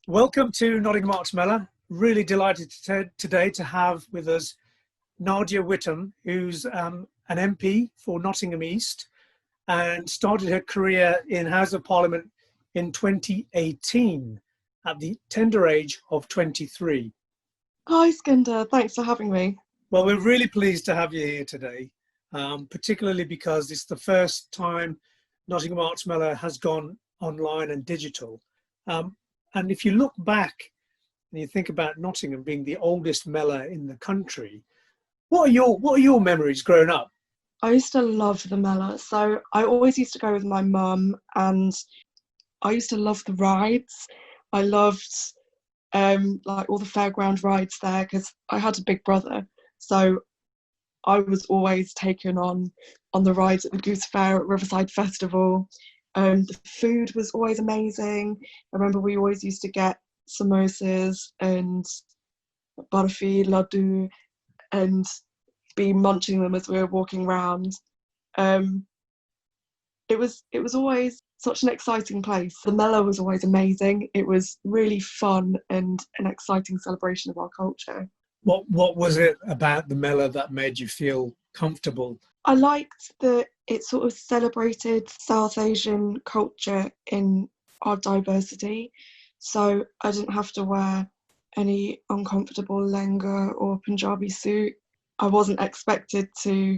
Welcome to Nottingham Arts Mellor. Really delighted today to have with us Nadia Whittome, who's an MP for Nottingham East and started her career in House of Parliament in 2018 at the tender age of 23. Hi, Skinder. Thanks for having me. Well, we're really pleased to have you here today, particularly because it's the first time Nottingham Arts Mellor has gone online and digital. And if you look back and you think about Nottingham being the oldest Mellor in the country, what are your memories growing up? I used to love the Mellor, so I always used to go with my mum, and I used to love the rides. I loved like all the fairground rides there because I had a big brother, so I was always taken on the rides at the Goose Fair at Riverside Festival. The food was always amazing. I remember we always used to get samosas and barfi, laddu, and be munching them as we were walking around. Um, it was always such an exciting place. The Mellor was always amazing. It was really fun and an exciting celebration of our culture. What was it about the Mellor that made you feel comfortable? I liked that it sort of celebrated South Asian culture in our diversity. So I didn't have to wear any uncomfortable lenga or Punjabi suit. I wasn't expected to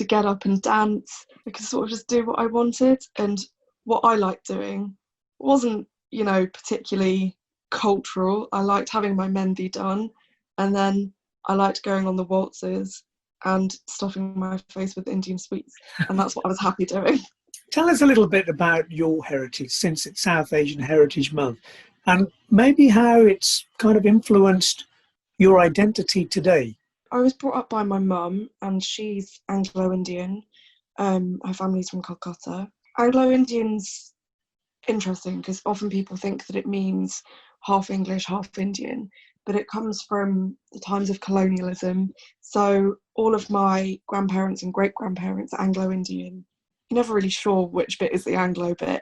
get up and dance. I could sort of just do what I wanted, and what I liked doing wasn't, particularly cultural. I liked having my mehndi done, and then I liked going on the waltzes and stuffing my face with Indian sweets, and that's what I was happy doing. Tell us a little bit about your heritage, since it's South Asian Heritage Month, and maybe how it's kind of influenced your identity today. I was brought up by my mum, and she's Anglo-Indian. Her family's from Calcutta. Anglo-Indian's interesting because often people think that it means half English, half Indian, but it comes from the times of colonialism. So all of my grandparents and great-grandparents are Anglo-Indian. You're never really sure which bit is the Anglo bit.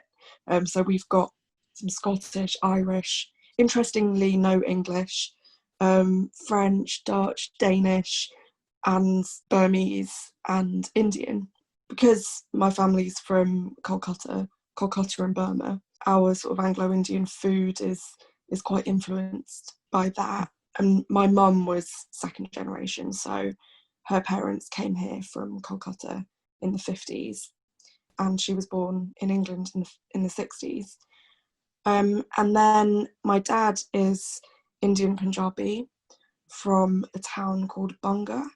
So we've got some Scottish, Irish, interestingly no English, French, Dutch, Danish, and Burmese and Indian. Because my family's from Calcutta and Burma, our sort of Anglo-Indian food is quite influenced by that. And my mum was second generation, so her parents came here from Calcutta in the 50s, and she was born in England in the 60s. And then my dad is Indian Punjabi from a town called Bunga,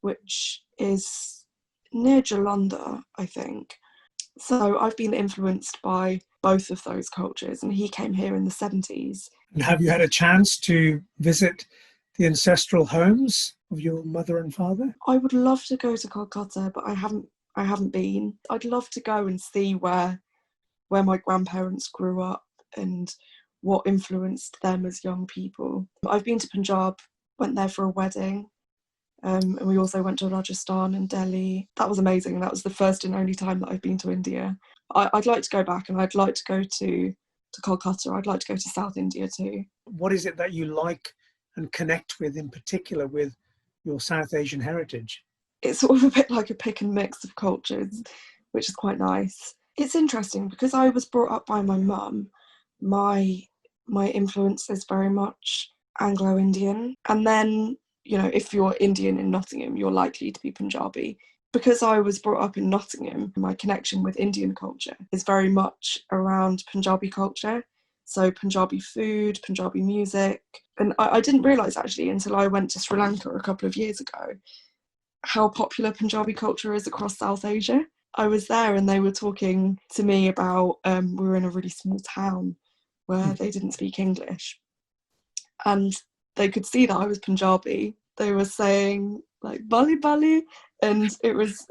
which is near Jalandhar, I think. So I've been influenced by both of those cultures, and he came here in the 70s. And have you had a chance to visit the ancestral homes of your mother and father? I would love to go to Kolkata, but I haven't been. I'd love to go and see where my grandparents grew up and what influenced them as young people. I've been to Punjab, went there for a wedding, and we also went to Rajasthan and Delhi. That was amazing. That was the first and only time that I've been to India. I'd like to go back, and I'd like to go to Kolkata. I'd like to go to South India too. What is it that you like and connect with in particular with your South Asian heritage? It's sort of a bit like a pick and mix of cultures, which is quite nice. It's interesting because I was brought up by my mum. My influence is very much Anglo-Indian, and then if you're Indian in Nottingham, you're likely to be Punjabi. Because I was brought up in Nottingham, my connection with Indian culture is very much around Punjabi culture. So Punjabi food, Punjabi music. And I didn't realise actually until I went to Sri Lanka a couple of years ago how popular Punjabi culture is across South Asia. I was there and they were talking to me about, we were in a really small town where they didn't speak English. And they could see that I was Punjabi. They were saying like Bali Bali, and it was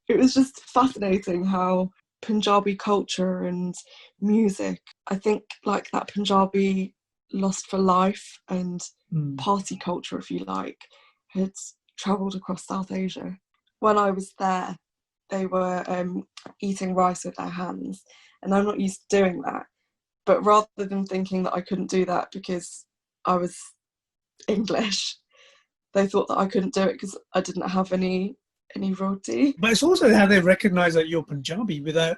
just fascinating how Punjabi culture and music, I think like that Punjabi lust for life and party culture, if you like, had travelled across South Asia. When I was there, they were eating rice with their hands, and I'm not used to doing that. But rather than thinking that I couldn't do that because I was English, they thought that I couldn't do it because I didn't have any roti. But it's also how they recognize that you're Punjabi without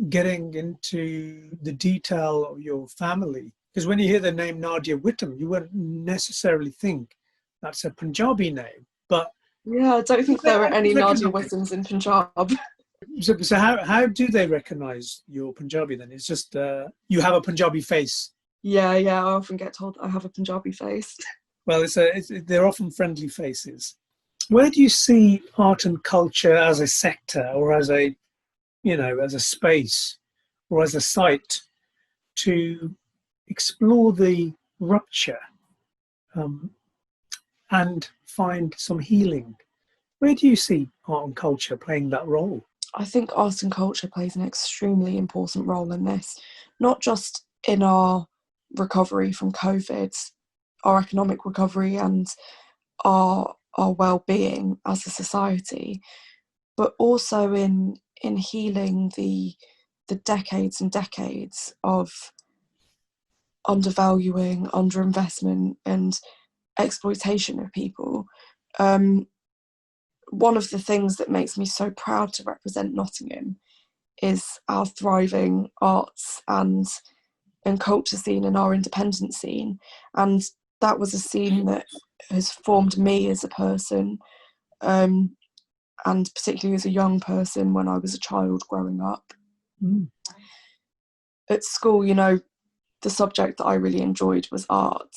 getting into the detail of your family. Because when you hear the name Nadia Whittome, you wouldn't necessarily think that's a Punjabi name. But Yeah, I don't think there were any Nadia recognize. Whittomes in Punjab. So how do they recognize you're Punjabi then? It's just you have a Punjabi face. Yeah, I often get told I have a Punjabi face. Well, they're often friendly faces. Where do you see art and culture as a sector, or as a, as a space, or as a site to explore the rupture um, and find some healing? Where do you see art and culture playing that role? I think art and culture plays an extremely important role in this, not just in our recovery from COVID, our economic recovery and our well-being as a society, but also in healing the decades and decades of undervaluing, underinvestment and exploitation of people. One of the things that makes me so proud to represent Nottingham is our thriving arts and culture scene and our independent scene. And that was a scene that has formed me as a person, and particularly as a young person when I was a child growing up. Mm. At school, the subject that I really enjoyed was art,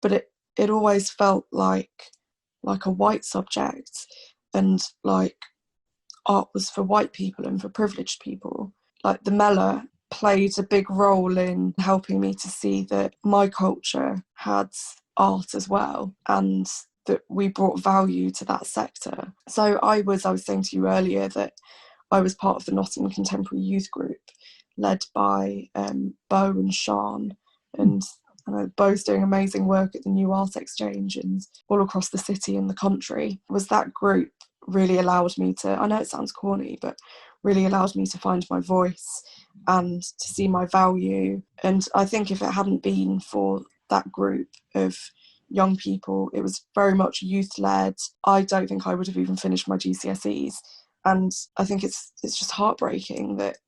but it always felt like a white subject, and like art was for white people and for privileged people. Like the Mellor played a big role in helping me to see that my culture had art as well, and that we brought value to that sector. So I was saying to you earlier that I was part of the Nottingham Contemporary Youth Group, led by Beau and Sean, and Beau's doing amazing work at the New Art Exchange and all across the city and the country. Was that group really allowed me to, I know it sounds corny, but really allowed me to find my voice and to see my value. And I think if it hadn't been for that group of young people, it was very much youth-led, I don't think I would have even finished my GCSEs. And I think it's just heartbreaking that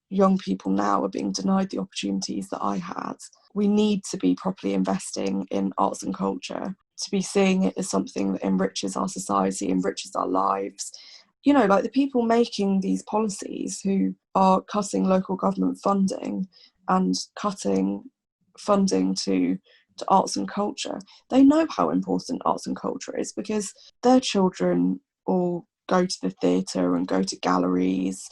young people now are being denied the opportunities that I had. We need to be properly investing in arts and culture, to be seeing it as something that enriches our society, enriches our lives. Like the people making these policies who are cutting local government funding and cutting funding to arts and culture, they know how important arts and culture is, because their children all go to the theatre and go to galleries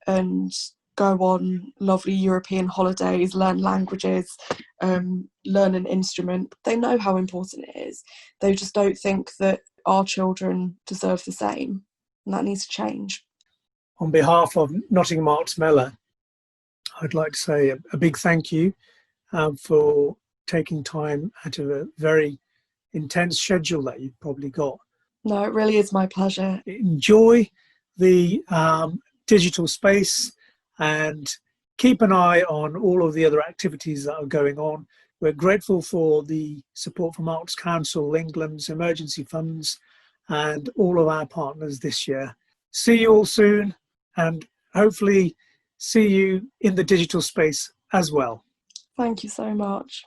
and go on lovely European holidays, learn languages, learn an instrument. They know how important it is. They just don't think that our children deserve the same, and that needs to change. On behalf of Nottingham Arts Mellor, I'd like to say a big thank you for taking time out of a very intense schedule that you've probably got. No, it really is my pleasure. Enjoy the digital space and keep an eye on all of the other activities that are going on. We're grateful for the support from Arts Council England's emergency funds and all of our partners this year. See you all soon, and hopefully see you in the digital space as well. Thank you so much.